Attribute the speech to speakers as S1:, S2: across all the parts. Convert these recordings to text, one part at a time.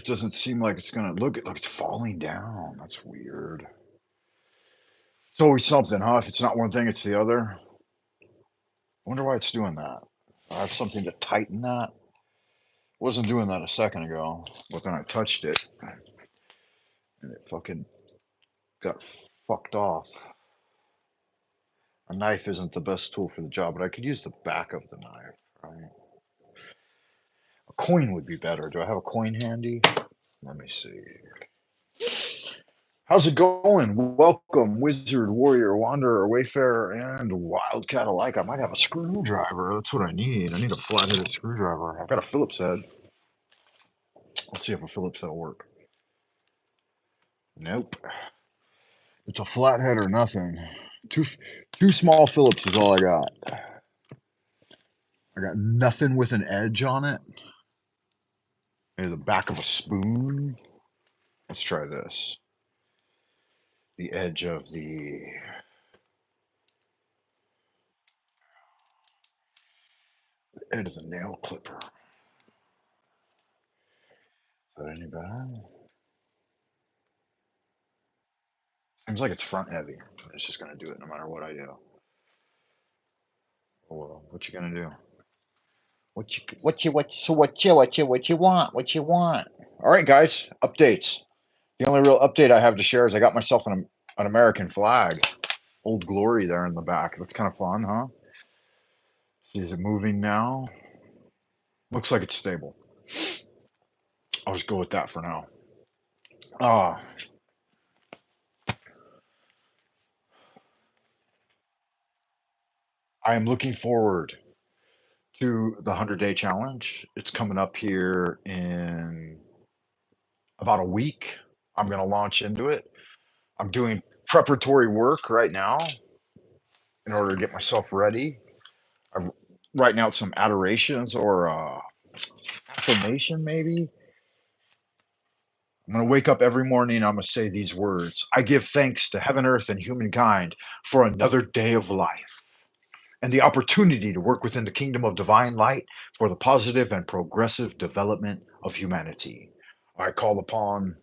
S1: doesn't seem like it's gonna look it's falling down. That's weird. It's always something, huh? If it's not one thing, it's the other. Wonder why it's doing that. I have something to tighten that. Wasn't doing that a second ago, but then I touched it and it fucking got fucked off. A knife isn't the best tool for the job, but I could use the back of the knife, right? A coin would be better. Do I have a coin handy? Let me see. How's it going? Welcome, Wizard, Warrior, Wanderer, Wayfarer, and Wildcat alike. I might have a screwdriver. That's what I need. I need a flat-headed screwdriver. I've got a Phillips head. Let's see if a Phillips head will work. Nope. It's a flathead or nothing. Two small Phillips is all I got. I got nothing with an edge on it. Maybe the back of a spoon. Let's try this. The edge of the nail clipper. Is that any better? Seems like it's front heavy. It's just gonna do it no matter what I do. Oh, well, what you gonna do? What you want? What you want? All right, guys. Updates. The only real update I have to share is I got myself an American flag. Old Glory there in the back. That's kind of fun, huh? See, is it moving now? Looks like it's stable. I'll just go with that for now. Ah, I am looking forward to the 100-day challenge. It's coming up here in about a week. I'm going to launch into it. I'm doing preparatory work right now in order to get myself ready. I'm writing out some adorations or affirmation, maybe. I'm going to wake up every morning and I'm going to say these words: I give thanks to heaven, earth, and humankind for another day of life and the opportunity to work within the kingdom of divine light for the positive and progressive development of humanity. I call upon,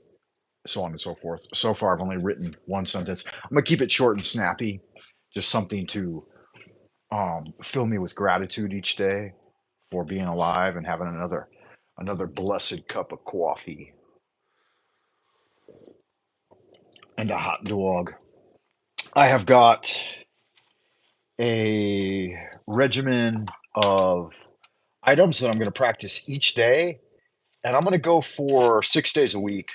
S1: so on and so forth. So far, I've only written one sentence. I'm going to keep it short and snappy, just something to fill me with gratitude each day for being alive and having another blessed cup of coffee and a hot dog. I have got a regimen of items that I'm going to practice each day, and I'm going to go for 6 days a week,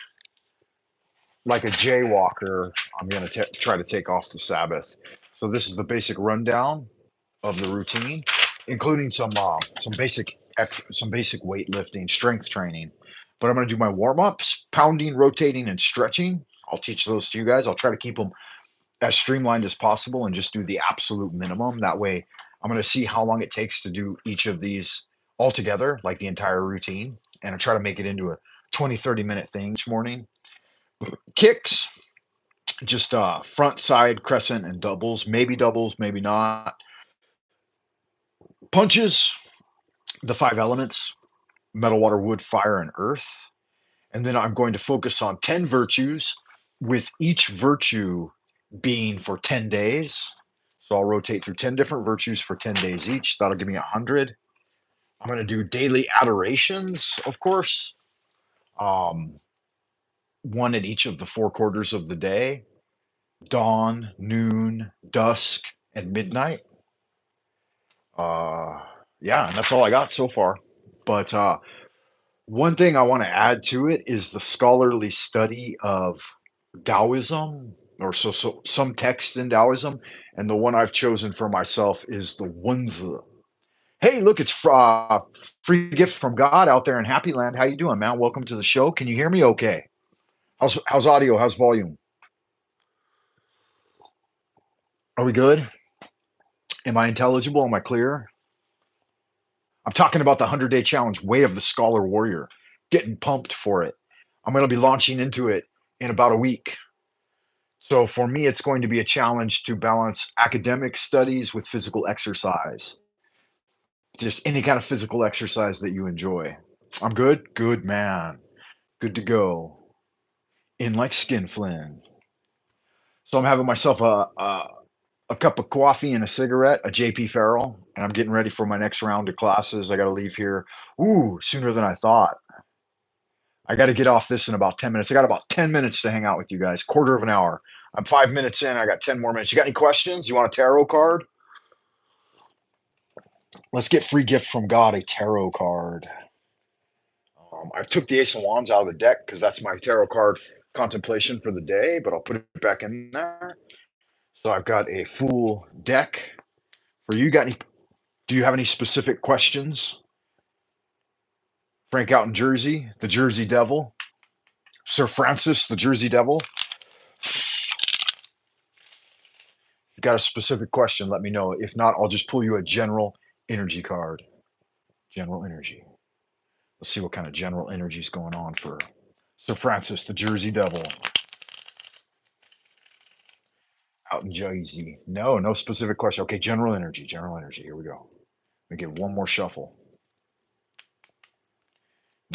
S1: like a jaywalker. I'm going to try to take off the Sabbath. So this is the basic rundown of the routine, including some basic weightlifting, strength training. But I'm going to do my warm ups, pounding, rotating, and stretching. I'll teach those to you guys. I'll try to keep them as streamlined as possible and just do the absolute minimum. That way, I'm going to see how long it takes to do each of these all together, like the entire routine, and I try to make it into a 20-30 minute thing each morning. Kicks, just front, side, crescent, and doubles, maybe not. Punches, the five elements: metal, water, wood, fire, and earth. And then I'm going to focus on 10 virtues, with each virtue being for 10 days. So I'll rotate through 10 different virtues for 10 days each. That'll give me 100. I'm going to do daily adorations, of course, um, one at each of the four quarters of the day: dawn, noon, dusk, and midnight. Uh, yeah, and that's all I got so far. But one thing I want to add to it is the scholarly study of Taoism, or some text in Taoism, and the one I've chosen for myself is the Wunzi. Hey, look, it's free gift from God out there in Happy Land. How you doing, man? Welcome to the show. Can you hear me okay? How's audio? How's volume? Are we good? Am I intelligible? Am I clear? I'm talking about the 100-day challenge, Way of the Scholar Warrior. Getting pumped for it. I'm going to be launching into it in about a week. So for me, it's going to be a challenge to balance academic studies with physical exercise. Just any kind of physical exercise that you enjoy. I'm good? Good man. Good to go. In like skinflint. So I'm having myself a cup of coffee and a cigarette, a JP Farrell, and I'm getting ready for my next round of classes. I got to leave here, ooh, sooner than I thought. I got to get off this in about 10 minutes. I got about 10 minutes to hang out with you guys, quarter of an hour. I'm 5 minutes in. I got 10 more minutes. You got any questions? You want a tarot card? Let's get free gift from God, a tarot card. I took the Ace of Wands out of the deck because that's my tarot card contemplation for the day, but I'll put it back in there. So I've got a full deck for you. Got any? Do you have any specific questions? Frank out in Jersey, the Jersey Devil. Sir Francis, the Jersey Devil. If you got a specific question, let me know. If not, I'll just pull you a general energy card. General energy. Let's see what kind of general energy is going on for Sir Francis, the Jersey Devil. Out in Jersey. No, no specific question. Okay, general energy. General energy. Here we go. Let me get one more shuffle.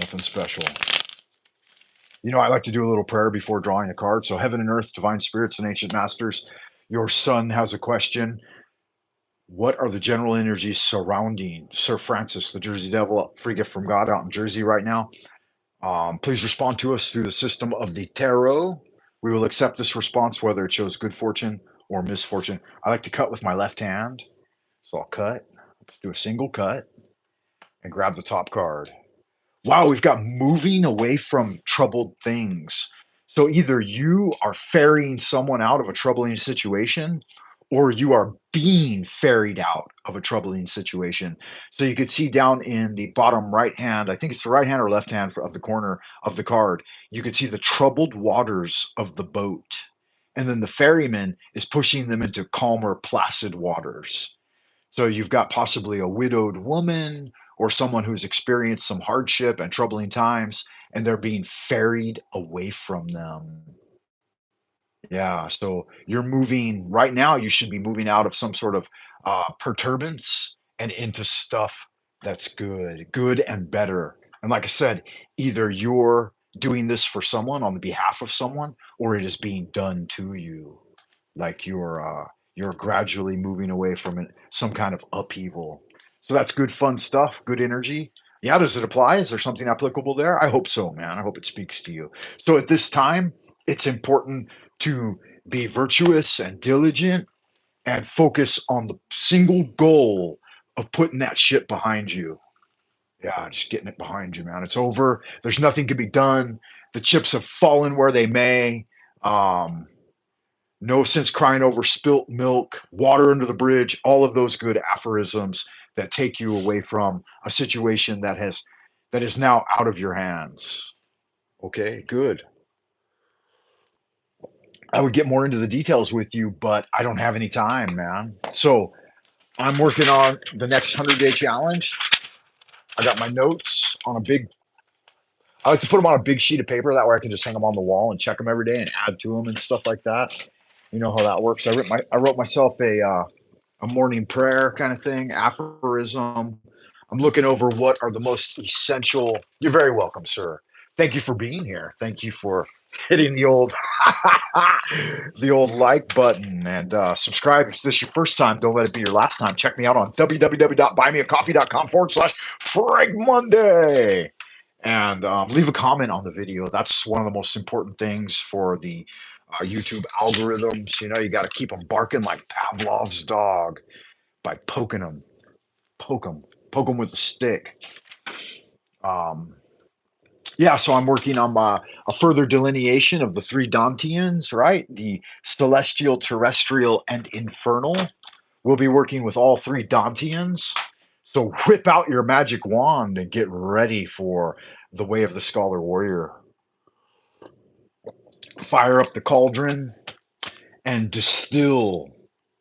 S1: Nothing special. You know, I like to do a little prayer before drawing a card. So, heaven and earth, divine spirits, and ancient masters, your son has a question. What are the general energies surrounding Sir Francis, the Jersey Devil, free gift from God out in Jersey right now? Please respond to us through the system of the tarot. We will accept this response whether it shows good fortune or misfortune. I like to cut with my left hand. So I'll cut, do a single cut, and grab the top card. Wow, we've got moving away from troubled things. So either you are ferrying someone out of a troubling situation, or you are being ferried out of a troubling situation. So you could see down in the bottom right hand, I think it's the right hand or left hand of the corner of the card, you could see the troubled waters of the boat. And then the ferryman is pushing them into calmer, placid waters. So you've got possibly a widowed woman or someone who's experienced some hardship and troubling times, and they're being ferried away from them. Yeah, so you're moving right now. You should be moving out of some sort of perturbance and into stuff that's good, good and better. And like I said, either you're doing this for someone on the behalf of someone, or it is being done to you. Like you're gradually moving away from it, some kind of upheaval. So that's good, fun stuff. Good energy. Yeah, does it apply? Is there something applicable there? I hope so, man. I hope it speaks to you. So at this time, it's important to be virtuous and diligent and focus on the single goal of putting that shit behind you. Yeah, just getting it behind you, man. It's over. There's nothing can be done. The chips have fallen where they may. Um, no sense crying over spilt milk, water under the bridge, all of those good aphorisms that take you away from a situation that is now out of your hands. Okay, good. I would get more into the details with you, but I don't have any time, man. So I'm working on the next 100-day challenge. I got my notes on a big, I like to put them on a big sheet of paper. That way I can just hang them on the wall and check them every day and add to them and stuff like that. You know how that works. I wrote myself a morning prayer kind of thing, aphorism. I'm looking over what are the most essential. You're very welcome, sir. Thank you for being here. Thank you for hitting the old the old like button and subscribe. If this is your first time, don't let it be your last time. Check me out on www.buymeacoffee.com/Frank Monday. And leave a comment on the video. That's one of the most important things for the YouTube algorithms. You know, you got to keep them barking like Pavlov's dog by poking them, poke them with a stick. Um, yeah, so I'm working on a further delineation of the three Danteans, right? The celestial, terrestrial, and infernal. We'll be working with all three Danteans. So whip out your magic wand and get ready for the way of the scholar warrior. Fire up the cauldron and distill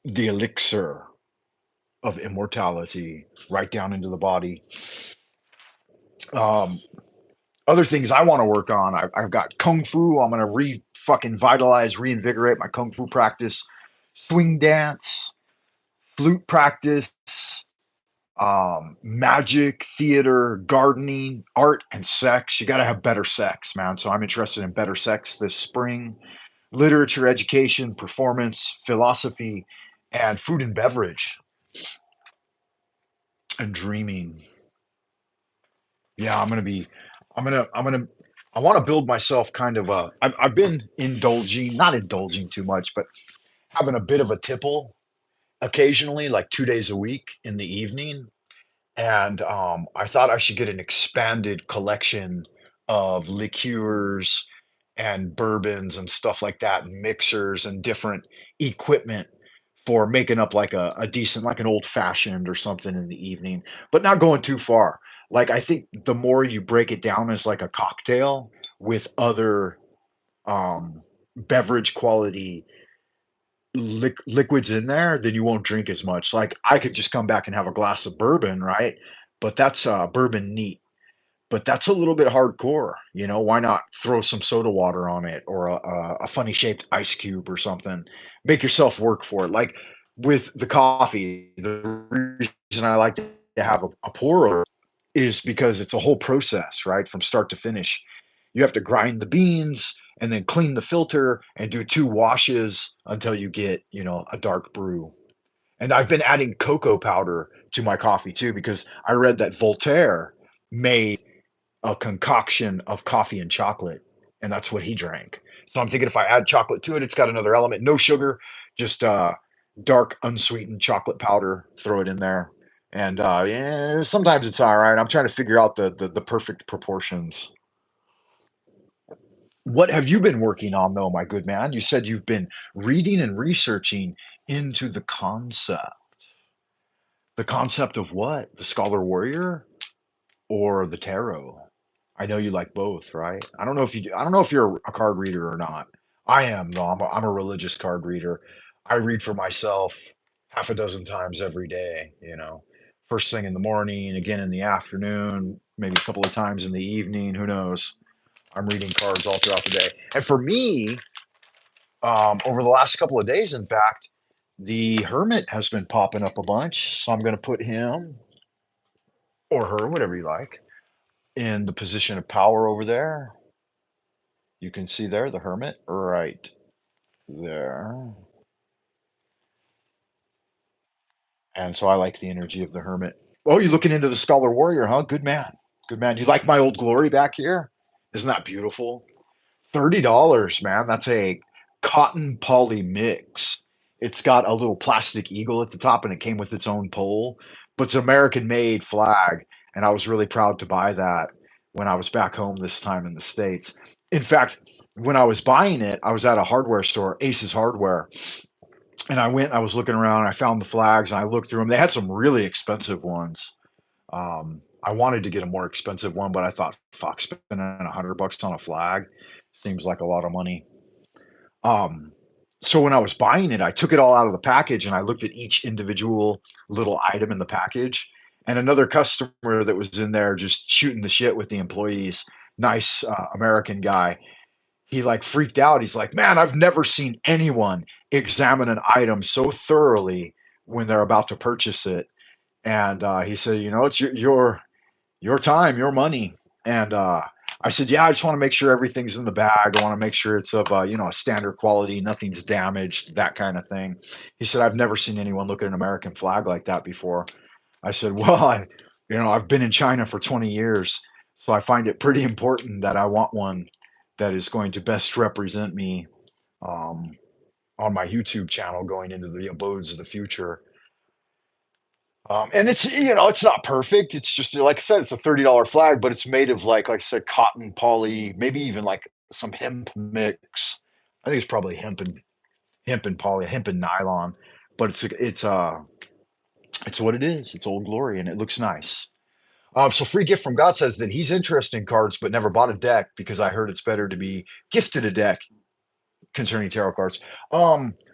S1: the elixir of immortality right down into the body. Um, Other things I want to work on, I've got kung fu. I'm going to fucking vitalize, reinvigorate my kung fu practice, swing dance, flute practice, magic, theater, gardening, art, and sex. You got to have better sex, man. So I'm interested in better sex this spring. Literature, education, performance, philosophy, and food and beverage, and dreaming. Yeah, I'm gonna, I want to build myself kind of a, I've been indulging, not indulging too much, but having a bit of a tipple occasionally, like 2 days a week in the evening. And I thought I should get an expanded collection of liqueurs and bourbons and stuff like that, and mixers and different equipment for making up like a decent, like an old fashioned or something in the evening, but not going too far. Like I think the more you break it down as like a cocktail with other um, beverage quality liquids in there, then you won't drink as much. Like I could just come back and have a glass of bourbon, right? But that's bourbon neat. But that's a little bit hardcore, you know. Why not throw some soda water on it or a funny shaped ice cube or something? Make yourself work for it. Like with the coffee, the reason I like to have a pour over is because it's a whole process, right? From start to finish. You have to grind the beans and then clean the filter and do 2 washes until you get, you know, a dark brew. And I've been adding cocoa powder to my coffee too because I read that Voltaire made a concoction of coffee and chocolate, and that's what he drank. So I'm thinking if I add chocolate to it, it's got another element, no sugar, just dark, unsweetened chocolate powder. Throw it in there, and yeah, sometimes it's all right. I'm trying to figure out the perfect proportions. What have you been working on, though, my good man? You said you've been reading and researching into the concept. The concept of what? The Scholar Warrior or the tarot? I know you like both, right? I don't know if you do, I don't know if you're a card reader or not. I am, though. I'm a religious card reader. I read for myself half a dozen times every day, you know. First thing in the morning, again in the afternoon, maybe a couple of times in the evening, who knows? I'm reading cards all throughout the day. And for me, over the last couple of days, in fact, the Hermit has been popping up a bunch. So I'm going to put him or her, whatever you like, in the position of power over there. You can see there the Hermit right there. And so I like the energy of the Hermit. Oh, you're looking into the Scholar Warrior, huh? Good man. Good man. You like my old glory back here? Isn't that beautiful? $30, man. That's a cotton poly mix. It's got a little plastic eagle at the top and it came with its own pole, but it's American made flag. And I was really proud to buy that when I was back home this time in the States. In fact, when I was buying it, I was at a hardware store, Aces Hardware, and I went, I was looking around, and I found the flags and I looked through them. They had some really expensive ones. I wanted to get a more expensive one, but I thought, fuck, spending $100 on a flag seems like a lot of money. Um, so when I was buying it, I took it all out of the package and I looked at each individual little item in the package. And another customer that was in there just shooting the shit with the employees, nice American guy, he like freaked out. He's like, "Man, I've never seen anyone examine an item so thoroughly when they're about to purchase it." And he said, "You know, it's your time, your money." And I said, "Yeah, I just want to make sure everything's in the bag. I want to make sure it's of you know, a standard quality, nothing's damaged, that kind of thing." He said, "I've never seen anyone look at an American flag like that before." I said, "Well, you know, I've been in China for 20 years, so I find it pretty important that I want one that is going to best represent me um, on my YouTube channel going into the abodes of the future." And it's, you know, it's not perfect. It's just like I said, it's a $30 flag, but it's made of like I said, cotton poly, maybe even like some hemp mix. I think it's probably hemp and poly, hemp and nylon, but it's what it is. It's Old Glory, and it looks nice. So Free Gift from God says that he's interested in cards, but never bought a deck because I heard it's better to be gifted a deck concerning tarot cards.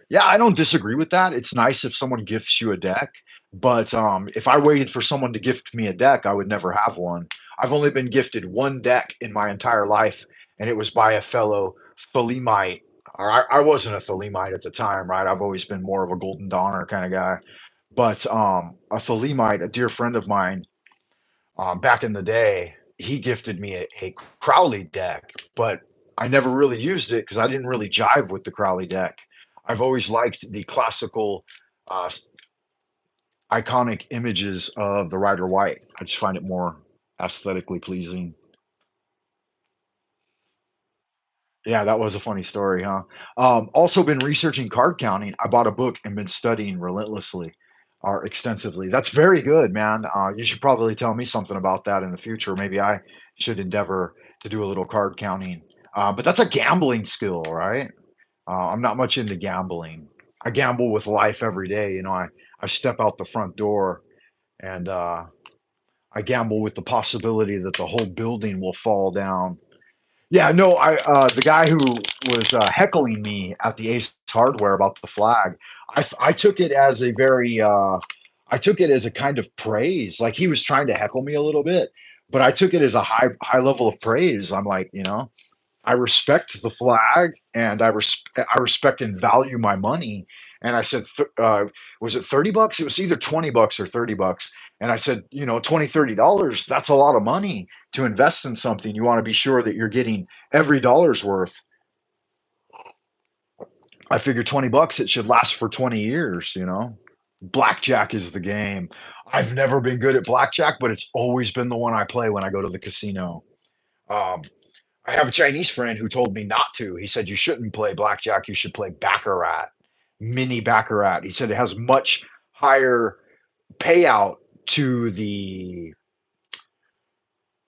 S1: Yeah, I don't disagree with that. It's nice if someone gifts you a deck, but if I waited for someone to gift me a deck, I would never have one. I've only been gifted one deck in my entire life, and it was by a fellow Thelemite. Or I wasn't a Thelemite at the time, right? I've always been more of a Golden Donner kind of guy. But a Thalemite, a dear friend of mine, back in the day, he gifted me a Crowley deck, but I never really used it because I didn't really jive with the Crowley deck. I've always liked the classical, uh, iconic images of the Rider White. I just find it more aesthetically pleasing. Yeah, that was a funny story, huh? Also been researching card counting. I bought a book and been studying relentlessly or extensively. That's very good, man. You should probably tell me something about that in the future. Maybe I should endeavor to do a little card counting. But that's a gambling skill, right? I'm not much into gambling. I gamble with life every day. I step out the front door and I gamble with the possibility that the whole building will fall down. Yeah, no, the guy who was heckling me at the Ace Hardware about the flag, I took it as a very, I took it as a kind of praise. Like he was trying to heckle me a little bit, but I took it as a high level of praise. I'm like, I respect the flag and I respect and value my money. And I said, was it $30? It was either $20 or $30. And I said, 20, $30, that's a lot of money to invest in something. You want to be sure that you're getting every dollar's worth. I figure $20, it should last for 20 years. Blackjack is the game. I've never been good at blackjack, but it's always been the one I play when I go to the casino. Um, I have a Chinese friend who told me not to. He said you shouldn't play blackjack. You should play baccarat, mini baccarat. He said it has much higher payout to the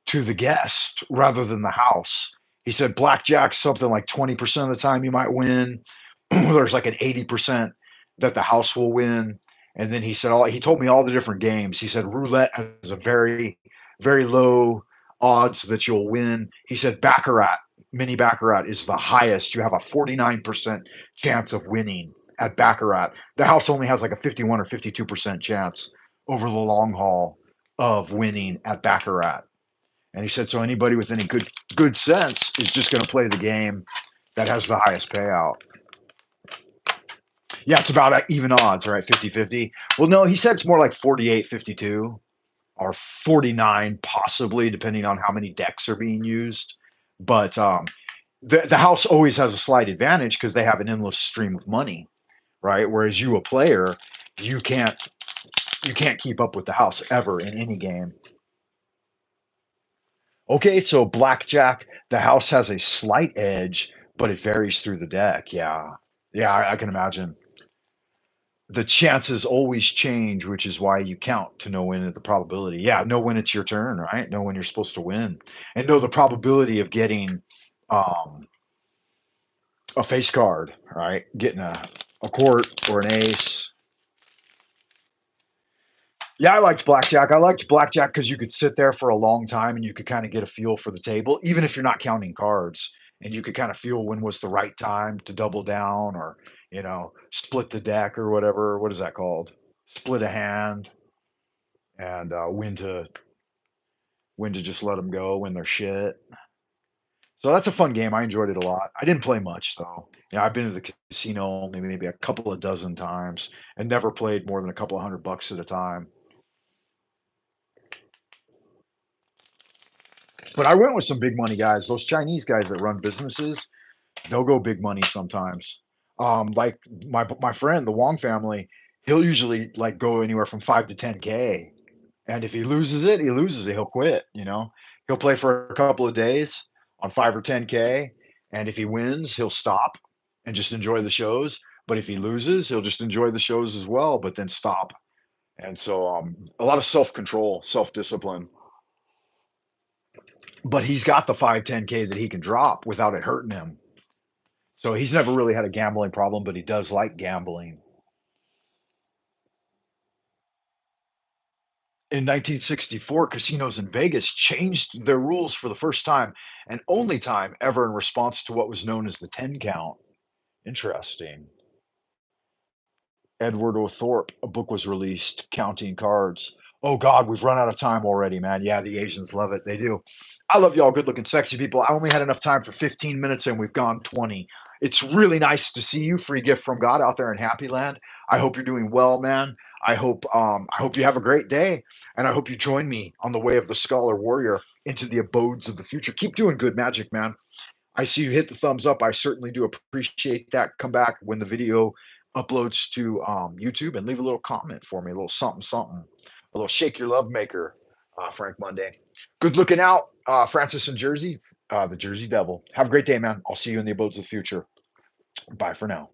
S1: to the guest rather than the house. He said blackjack's something like 20% of the time you might win. There's like an 80% that the house will win. And then he told me all the different games. He said roulette has a very, very low odds that you'll win. He said baccarat, mini baccarat is the highest. You have a 49% chance of winning at baccarat. The house only has like a 51 or 52% chance over the long haul of winning at baccarat. And he said, so anybody with any good sense is just going to play the game that has the highest payout. Yeah, it's about even odds, right? 50-50. Well, no, he said it's more like 48-52 or 49, possibly, depending on how many decks are being used. But the house always has a slight advantage because they have an endless stream of money, right? Whereas you, a player, you can't you can't keep up with the house ever in any game. Okay, so blackjack, the house has a slight edge, but it varies through the deck. Yeah. Yeah, I can imagine. The chances always change, which is why you count to know when the probability. Yeah, know when it's your turn, right? Know when you're supposed to win. And know the probability of getting um a face card, right? Getting a court or an ace. Yeah, I liked blackjack. I liked blackjack because you could sit there for a long time and you could kind of get a feel for the table, even if you're not counting cards. And you could kind of feel when was the right time to double down or, split the deck or whatever. What is that called? Split a hand and when to just let them go when they're shit. So that's a fun game. I enjoyed it a lot. I didn't play much though. Yeah, I've been to the casino maybe a couple of dozen times and never played more than a couple of $100 at a time. But I went with some big money guys. Those Chinese guys that run businesses, they'll go big money sometimes. Like my friend, the Wong family, he'll usually like go anywhere from 5 to 10K. And if he loses it, he loses it. He'll quit. He'll play for a couple of days on 5 or 10K. And if he wins, he'll stop and just enjoy the shows. But if he loses, he'll just enjoy the shows as well, but then stop. And so a lot of self-control, self-discipline. But he's got the 5, 10K that he can drop without it hurting him. So he's never really had a gambling problem, but he does like gambling. In 1964, casinos in Vegas changed their rules for the first time and only time ever in response to what was known as the 10 count. Interesting. Edward O. Thorpe, a book was released, Counting Cards. Oh God, we've run out of time already, man. Yeah, the Asians love it. They do. I love y'all good looking, sexy people. I only had enough time for 15 minutes and we've gone 20. It's really nice to see you. Free gift from God out there in Happy Land. I hope you're doing well, man. I hope you have a great day, and I hope you join me on the way of the Scholar Warrior into the abodes of the future. Keep doing good magic, man. I see you hit the thumbs up. I certainly do appreciate that. Come back when the video uploads to YouTube and leave a little comment for me, a little something, something, a little shake your love maker, Frank Monday. Good looking out, Francis in Jersey, the Jersey Devil. Have a great day, man. I'll see you in the abodes of the future. Bye for now.